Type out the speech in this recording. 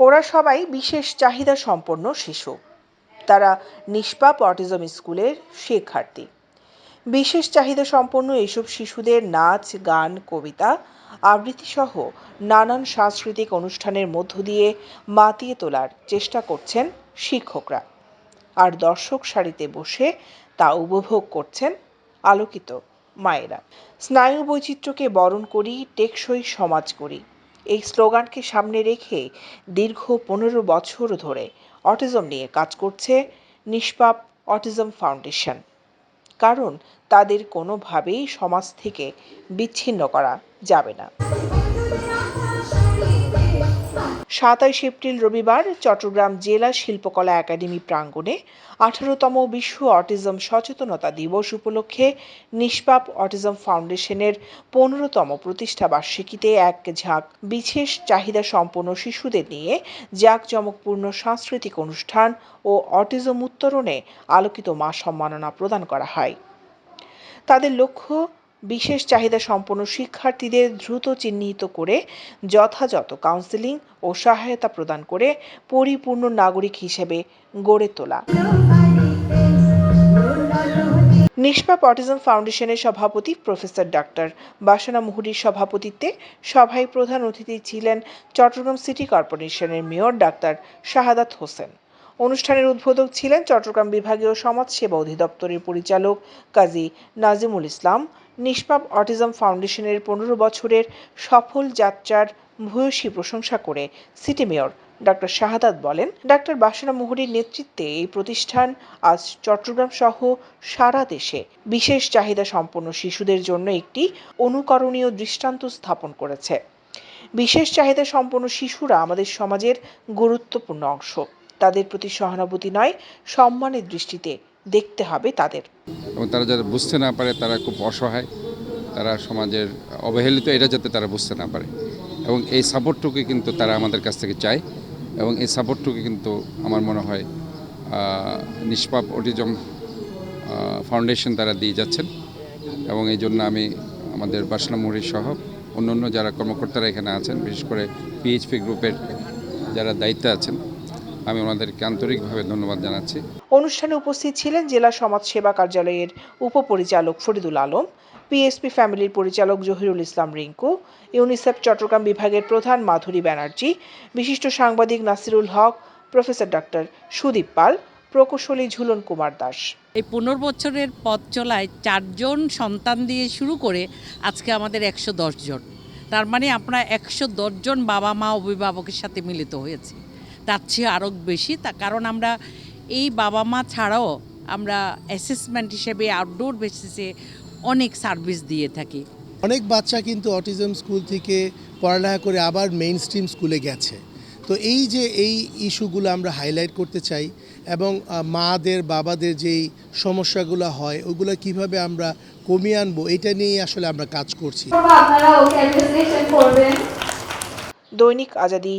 ওরা সবাই বিশেষ চাহিদা সম্পন্ন শিশু। তারা নিষ্পাপ অটিজম স্কুলের শিক্ষার্থী। বিশেষ চাহিদা সম্পন্ন এসব শিশুদের নাচ, গান, কবিতা, আবৃত্তি সহ নানান সাংস্কৃতিক অনুষ্ঠানের মধ্য দিয়ে মাতিয়ে তোলার চেষ্টা করছেন শিক্ষকরা। আর দর্শক সারিতে বসে তা উপভোগ করছেন আলোকিত মায়েরা। স্নায়ু বৈচিত্র্যকে বরণ করি, টেকসই সমাজ করি, এই স্লোগানকে সামনে রেখে দীর্ঘ 15 বছর ধরে অটিজম নিয়ে কাজ করছে নিষ্পাপ অটিজম ফাউন্ডেশন। কারণ তাদের কোনোভাবেই সমাজ থেকে বিচ্ছিন্ন করা যাবে না। 27 এপ্রিল রবিবার চট্টগ্রাম জেলা শিল্পকলা একাডেমি প্রাঙ্গণে 18তম বিশ্ব অটিজম সচেতনতা দিবস উপলক্ষে নিষ্পাপ অটিজম ফাউন্ডেশনের 15তম প্রতিষ্ঠা বার্ষিকীতে এক ঝাঁক বিশেষ চাহিদা সম্পন্ন শিশুদের নিয়ে জাঁকজমকপূর্ণ সাংস্কৃতিক অনুষ্ঠান ও অটিজম উত্তরণে আলোকিত মা সম্মাননা প্রদান করা হয়। তাদের লক্ষ্য বিশেষ চাহিদা সম্পন্ন শিক্ষার্থীদের দ্রুত চিহ্নিত করে যথাযথ কাউন্সেলিং ও সহায়তা প্রদান করে পরিপূর্ণ নাগরিক হিসেবে গড়ে তোলা। নিষ্পাপ অটিজম ফাউন্ডেশনের সভাপতি প্রফেসর ডাক্তার বাসনা মুহুরীর সভাপতিত্বে সভায় প্রধান অতিথি ছিলেন চট্টগ্রাম সিটি কর্পোরেশনের মেয়র ডাক্তার শাহাদাত হোসেন। অনুষ্ঠানের উদ্বোধক ছিলেন চট্টগ্রাম বিভাগীয় সমাজসেবা অধিদপ্তরের পরিচালক কাজী নাজিমুল ইসলাম। নিষ্পাপ অটিজম ফাউন্ডেশনের 15 বছরের সফল যাত্রার ভূয়সী প্রশংসা করে সিটি মেয়র ডাক্তার শাহাদাত বলেন, ডাক্তার বাসনা মুহুরীর নেতৃত্বে এই প্রতিষ্ঠান আজ চট্টগ্রাম সহ সারা দেশে বিশেষ চাহিদা সম্পন্ন শিশুদের জন্য একটি অনুকরণীয় দৃষ্টান্ত স্থাপন করেছে। বিশেষ চাহিদা সম্পন্ন শিশুরা আমাদের সমাজের গুরুত্বপূর্ণ অংশ। তাদের প্রতি সহানুভূতি নয়, সম্মানের দৃষ্টিতে দেখতে হবে তাদের। এবং তারা যাতে বুঝতে না পারে, তারা খুব অসহায়, তারা সমাজের অবহেলিত, এটা যাতে তারা বুঝতে না পারে, এবং এই সাপোর্টটুকু কিন্তু তারা আমাদের কাছ থেকে চায়, এবং এই সাপোর্টটুকু কিন্তু আমার মনে হয় নিষ্পাপ অটিজম ফাউন্ডেশন তারা দিয়ে যাচ্ছেন। এবং এই জন্য আমি আমাদের বাসনা মুহুরী সহ অন্যান্য যারা কর্মকর্তারা এখানে আছেন, বিশেষ করে পিএইচপি গ্রুপের যারা দায়িত্বে আছেন, আমি ওনাদেরকে আন্তরিকভাবে ধন্যবাদ জানাচ্ছি। অনুষ্ঠানে উপস্থিত ছিলেন জেলা সমাজ সেবা কার্যালয়ের উপপরিচালক ফরিদুল আলম, পিএসপি ফ্যামিলির পরিচালক জহিরুল ইসলাম রিঙ্কু, ইউনিসেফ চট্টগ্রাম বিভাগের প্রধান মাধুরী ব্যানার্জি, বিশিষ্ট সাংবাদিক নাসিরুল হক, প্রফেসর ডাক্তার সুদীপ পাল, প্রকৌশলী ঝুলন কুমার দাস। এই 15 বছরের পথ চলায় 4 জন সন্তান দিয়ে শুরু করে আজকে আমাদের 110 জন। তার মানে আমরা 110 জন বাবা মা অভিভাবকের সাথে মিলিত হয়েছি। তার চেয়ে আরও বেশি, কারণ আমরা এই বাবা মা ছাড়াও আমরা অ্যাসেসমেন্ট হিসেবে আউটডোর বেসিসে অনেক সার্ভিস দিয়ে থাকি। অনেক বাচ্চা কিন্তু অটিজম স্কুল থেকে পড়ালেখা করে আবার মেইন স্ট্রিম স্কুলে গেছে। তো এই যে এই ইস্যুগুলো আমরা হাইলাইট করতে চাই, এবং মাদের বাবাদের যেই সমস্যাগুলো হয় ওগুলো কিভাবে আমরা কমিয়ে আনবো, এটা নিয়েই আসলে আমরা কাজ করছি। দৈনিক আজাদী।